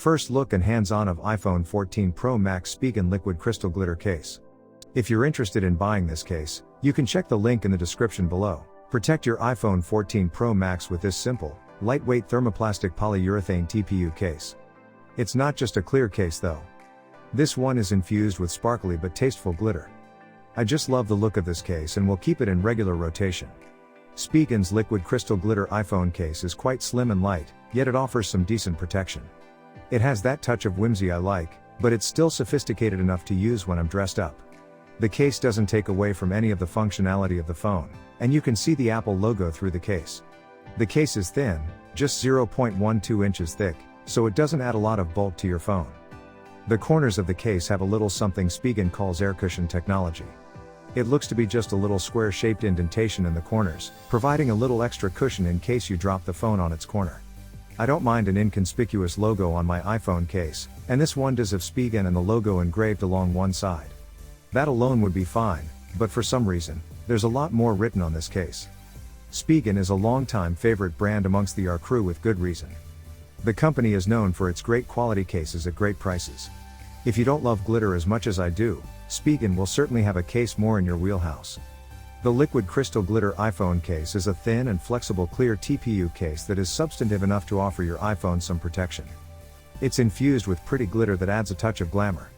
First look and hands-on of iPhone 14 Pro Max Spigen Liquid Crystal Glitter Case. If you're interested in buying this case, you can check the link in the description below. Protect your iPhone 14 Pro Max with this simple, lightweight thermoplastic polyurethane TPU case. It's not just a clear case though. This one is infused with sparkly but tasteful glitter. I just love the look of this case and will keep it in regular rotation. Spigen's Liquid Crystal Glitter iPhone case is quite slim and light, yet it offers some decent protection. It has that touch of whimsy I like, but it's still sophisticated enough to use when I'm dressed up. The case doesn't take away from any of the functionality of the phone, and you can see the Apple logo through the case. The case is thin, just 0.12 inches thick, so it doesn't add a lot of bulk to your phone. The corners of the case have a little something Spigen calls air cushion technology. It looks to be just a little square-shaped indentation in the corners, providing a little extra cushion in case you drop the phone on its corner. I don't mind an inconspicuous logo on my iPhone case, and this one does have Spigen and the logo engraved along one side. That alone would be fine, but for some reason, there's a lot more written on this case. Spigen is a long-time favorite brand amongst the our crew with good reason. The company is known for its great quality cases at great prices. If you don't love glitter as much as I do, Spigen will certainly have a case more in your wheelhouse. The Liquid Crystal Glitter iPhone case is a thin and flexible clear TPU case that is substantive enough to offer your iPhone some protection. It's infused with pretty glitter that adds a touch of glamour.